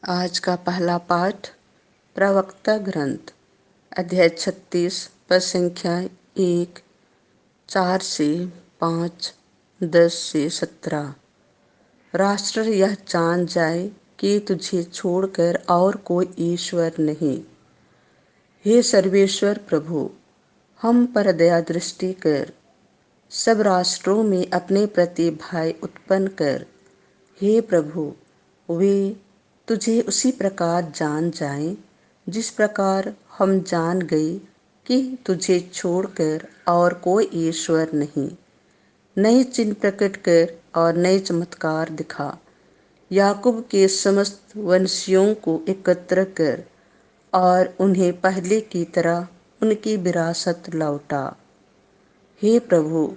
आज का पहला पाठ प्रवक्ता ग्रंथ अध्याय 36 पद संख्या 1, 4 से 5, 10 से 17। राष्ट्र यह जान जाए कि तुझे छोड़कर और कोई ईश्वर नहीं। हे सर्वेश्वर प्रभु, हम पर दया दृष्टि कर, सब राष्ट्रों में अपने प्रति भय उत्पन्न कर। हे प्रभु, वे तुझे उसी प्रकार जान जाएं जिस प्रकार हम जान गए कि तुझे छोड़कर और कोई ईश्वर नहीं। नए चिन्ह प्रकट कर और नए चमत्कार दिखा। याकूब के समस्त वंशियों को एकत्र कर और उन्हें पहले की तरह उनकी विरासत लौटा। हे प्रभु,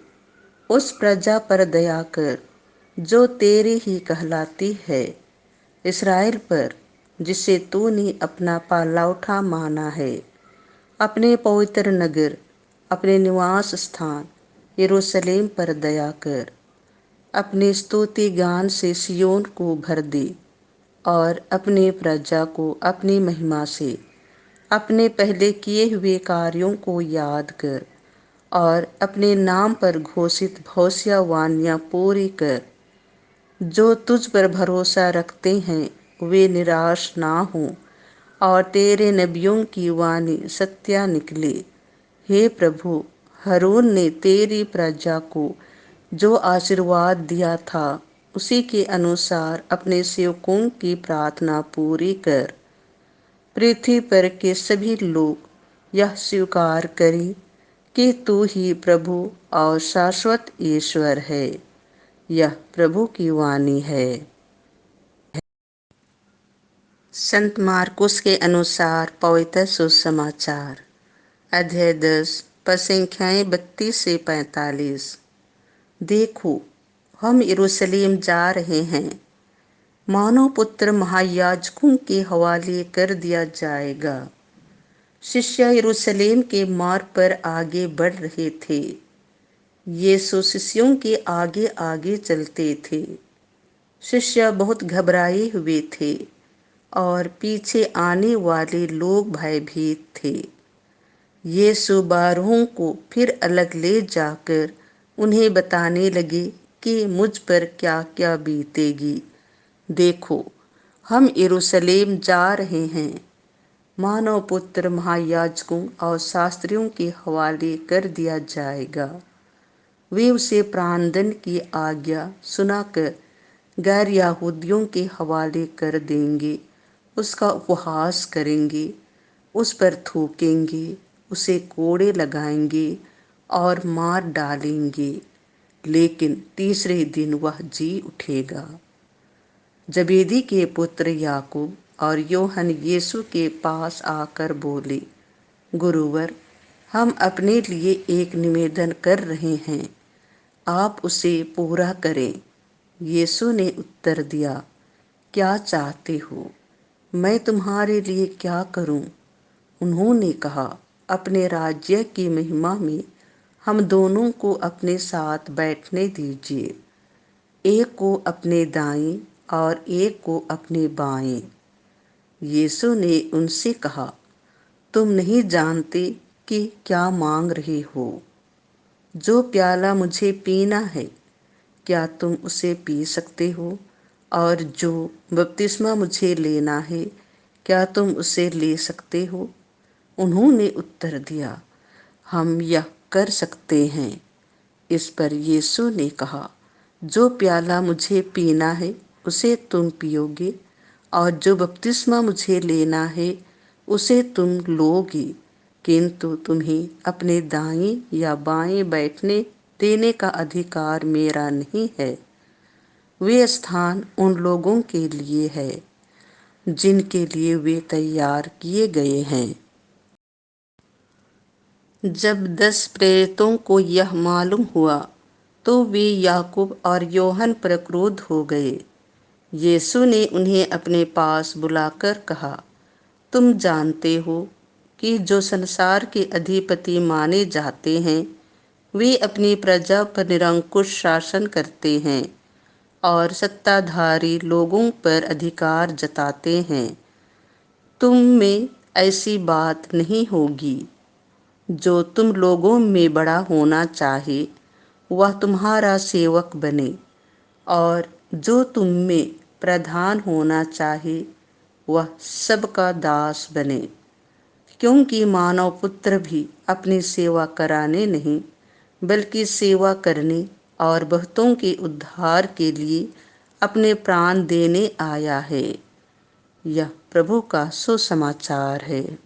उस प्रजा पर दया कर जो तेरे ही कहलाती है, इस्राएल पर जिसे तूने अपना पालौठा माना है। अपने पवित्र नगर, अपने निवास स्थान यरूशलेम पर दया कर। अपने स्तुति गान से सियोन को भर दे और अपने प्रजा को अपनी महिमा से अपने पहले किए हुए कार्यों को याद कर और अपने नाम पर घोषित भविष्यवाणियां पूरी कर। जो तुझ पर भरोसा रखते हैं वे निराश ना हों और तेरे नबियों की वाणी सत्या निकले। हे प्रभु, हारून ने तेरी प्रजा को जो आशीर्वाद दिया था उसी के अनुसार अपने सेवकों की प्रार्थना पूरी कर। पृथ्वी पर के सभी लोग यह स्वीकार करें कि तू ही प्रभु और शाश्वत ईश्वर है। यह प्रभु की वाणी है। संत मार्कुस के अनुसार पवित्र सुसमाचार अध्याय 10 पद संख्याएं 32 से 45। देखो, हम यरूशलेम जा रहे हैं, मानव पुत्र महायाजकों के हवाले कर दिया जाएगा। शिष्य यरूशलेम के मार्ग पर आगे बढ़ रहे थे। यीशु शिष्यों के आगे आगे चलते थे। शिष्य बहुत घबराए हुए थे और पीछे आने वाले लोग भयभीत थे। यीशु 12 को फिर अलग ले जाकर उन्हें बताने लगे कि मुझ पर क्या क्या बीतेगी। देखो, हम यरूशलेम जा रहे हैं, मानव पुत्र महायाजकों और शास्त्रियों के हवाले कर दिया जाएगा। वे उसे प्राणदंड की आज्ञा सुनाकर गैर यहूदियों के हवाले कर देंगे, उसका उपहास करेंगे, उस पर थूकेंगे, उसे कोड़े लगाएंगे और मार डालेंगे, लेकिन तीसरे दिन वह जी उठेगा। जबेदी के पुत्र याकूब और यूहन्ना यीशु के पास आकर बोले, गुरुवर, हम अपने लिए एक निवेदन कर रहे हैं, आप उसे पूरा करें। यीशु ने उत्तर दिया, क्या चाहते हो, मैं तुम्हारे लिए क्या करूं? उन्होंने कहा, अपने राज्य की महिमा में हम दोनों को अपने साथ बैठने दीजिए, एक को अपने दाएं और एक को अपने बाएं। यीशु ने उनसे कहा, तुम नहीं जानते कि क्या मांग रहे हो। जो प्याला मुझे पीना है, क्या तुम उसे पी सकते हो? और जो बपतिस्मा मुझे लेना है, क्या तुम उसे ले सकते हो? उन्होंने उत्तर दिया, हम यह कर सकते हैं। इस पर यीशु ने कहा, जो प्याला मुझे पीना है उसे तुम पियोगे और जो बपतिस्मा मुझे लेना है उसे तुम लोगे, किंतु तुम्हें अपने दाएं या बाएं बैठने देने का अधिकार मेरा नहीं है। वे स्थान उन लोगों के लिए है जिनके लिए वे तैयार किए गए हैं। जब 10 प्रेरितों को यह मालूम हुआ तो वे याकूब और यूहन्ना पर क्रुद्ध हो गए। यीशु ने उन्हें अपने पास बुलाकर कहा, तुम जानते हो कि जो संसार के अधिपति माने जाते हैं वे अपनी प्रजा पर निरंकुश शासन करते हैं और सत्ताधारी लोगों पर अधिकार जताते हैं। तुम में ऐसी बात नहीं होगी। जो तुम लोगों में बड़ा होना चाहे वह तुम्हारा सेवक बने, और जो तुम में प्रधान होना चाहे वह सबका दास बने। क्योंकि मानव पुत्र भी अपनी सेवा कराने नहीं, बल्कि सेवा करने और बहुतों के उद्धार के लिए अपने प्राण देने आया है। यह प्रभु का सुसमाचार है।